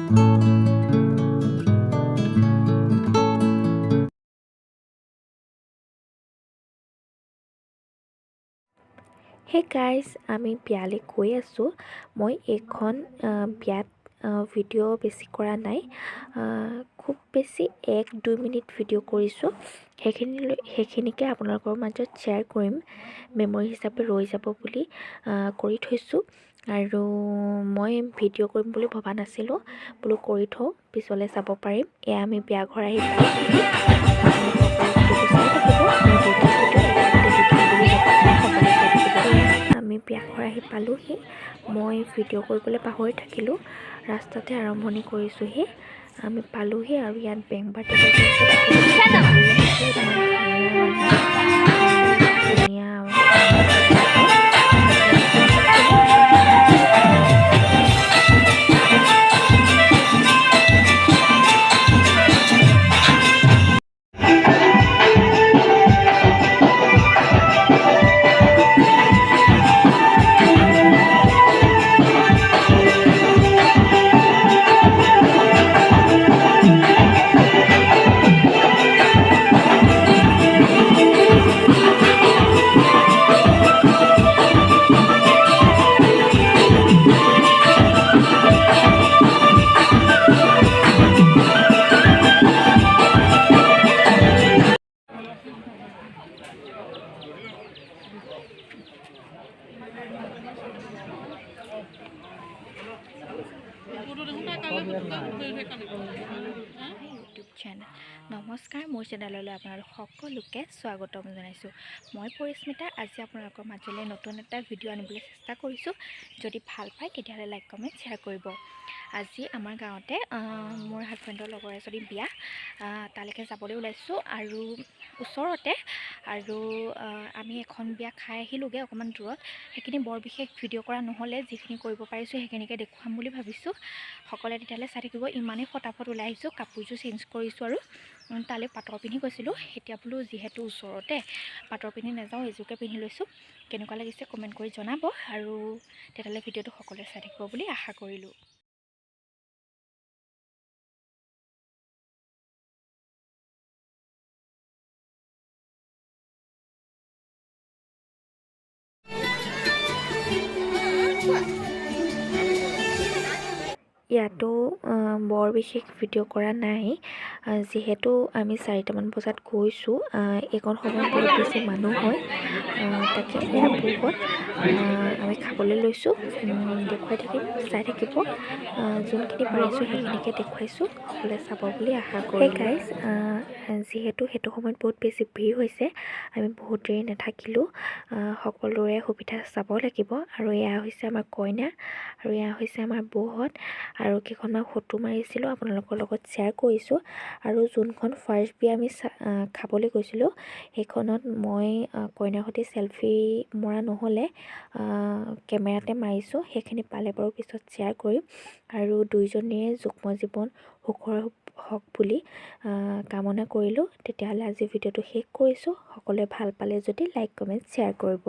Hey guys, আমি বিয়ালৈ গৈ আছোঁ। মই এইখন বিয়াত ভিডিঅ' বেছি কৰা নাই, খুব বেছি 1-2 মিনিট ভিডিঅ' কৰিছোঁ। সেইখিনিকে আপোনালোকৰ মাজত শ্বেয়াৰ কৰিম, মেমৰি হিচাপে ৰৈ যাব বুলি কৰি থৈছোঁ। আৰু মই ভিডিঅ' কৰিম বুলি ভবা নাছিলোঁ, বোলো কৰি থওঁ, পিছলৈ চাব পাৰিম। এয়া আমি বিয়া ঘৰ আহি পাইছোঁহি। আমি বিয়া ঘৰ আহি পালোঁহি। মই ভিডিঅ' কৰিবলৈ পাহৰি থাকিলোঁ, ৰাস্তাতে আৰম্ভণি কৰিছোঁহি। আমি পালোঁহি আৰু ইয়াত বেং পাৰ্টি ইউটিউব চেনেল। নমস্কাৰ, মোৰ চেনেললৈ আপোনালোক সকলোকে স্বাগতম জনাইছোঁ। মই পৰিস্মিতা। আজি আপোনালোকৰ মাজলৈ নতুন এটা ভিডিঅ' আনিবলৈ চেষ্টা কৰিছোঁ। যদি ভাল পায় তেতিয়াহ'লে লাইক কমেণ্ট শ্বেয়াৰ কৰিব। আজি আমাৰ গাঁৱতে মোৰ হাজবেণ্ডৰ লগৰ এজনী বিয়া, তালৈকে যাবলৈ ওলাইছোঁ আৰু ওচৰতে। আৰু আমি এখন বিয়া খাই আহিলোঁগৈ অকণমান দূৰত। সেইখিনি বৰ বিশেষ ভিডিঅ' কৰা নহ'লে, যিখিনি কৰিব পাৰিছোঁ সেইখিনিকে দেখুৱাম বুলি ভাবিছোঁ। সকলোৱে তেতিয়াহ'লে চাই থাকিব। ইমানেই ফটাফট ওলাই আহিছোঁ, কাপোৰযোৰ চেঞ্জ কৰিছোঁ আৰু তালৈ পাটৰ পিন্ধি গৈছিলোঁ। এতিয়া বোলো যিহেতু ওচৰতে, পাটৰ পিন্ধি নাযাওঁ, এযোৰকে পিন্ধি লৈছোঁ। কেনেকুৱা লাগিছে কমেণ্ট কৰি জনাব আৰু তেতিয়াহ'লে ভিডিঅ'টো সকলোৱে চাই থাকিব বুলি আশা কৰিলোঁ। ইয়াতো বৰ বিশেষ ভিডিঅ' কৰা নাই, যিহেতু আমি 4টামান বজাত গৈছোঁ। এইকণ সময়ত বহুত বেছি মানুহ হয়। তাকে এয়াৰপৰ্টত আমি খাবলৈ লৈছোঁ, দেখুৱাই থাকিম, চাই থাকিব। যোনখিনি পাৰিছোঁ সেইখিনিকে দেখুৱাইছোঁ, সকলোৱে চাব বুলি আশা কৰোঁ। গাইজ, যিহেতু সেইটো সময়ত বহুত বেছি ভিৰ হৈছে, আমি বহুত দেৰি নাথাকিলোঁ। সকলোৰে সুবিধা চাব লাগিব। আৰু এয়া হৈছে আমাৰ কইনা আৰু এয়া হৈছে আমাৰ বৌহঁত। আৰু কেইখনমান ফটো মাৰিছিলোঁ, আপোনালোকৰ লগত শ্বেয়াৰ কৰিছোঁ। আৰু যোনখন ফাৰ্ষ্ট বিয়া আমি খাবলৈ গৈছিলোঁ, সেইখনত মই কইনাৰ সৈতে চেলফি মৰা নহ'লে, কেমেৰাতে মাৰিছোঁ। সেইখিনি পালে বাৰু পিছত শ্বেয়াৰ কৰিম। আৰু দুয়োজনীৰে যুগ্ম জীৱন সুখৰ হওক বুলি কামনা কৰিলোঁ। তেতিয়াহ'লে আজি ভিডিঅ'টো শেষ কৰিছোঁ। সকলোৱে ভাল পালে যদি লাইক কমেণ্ট শ্বেয়াৰ কৰিব।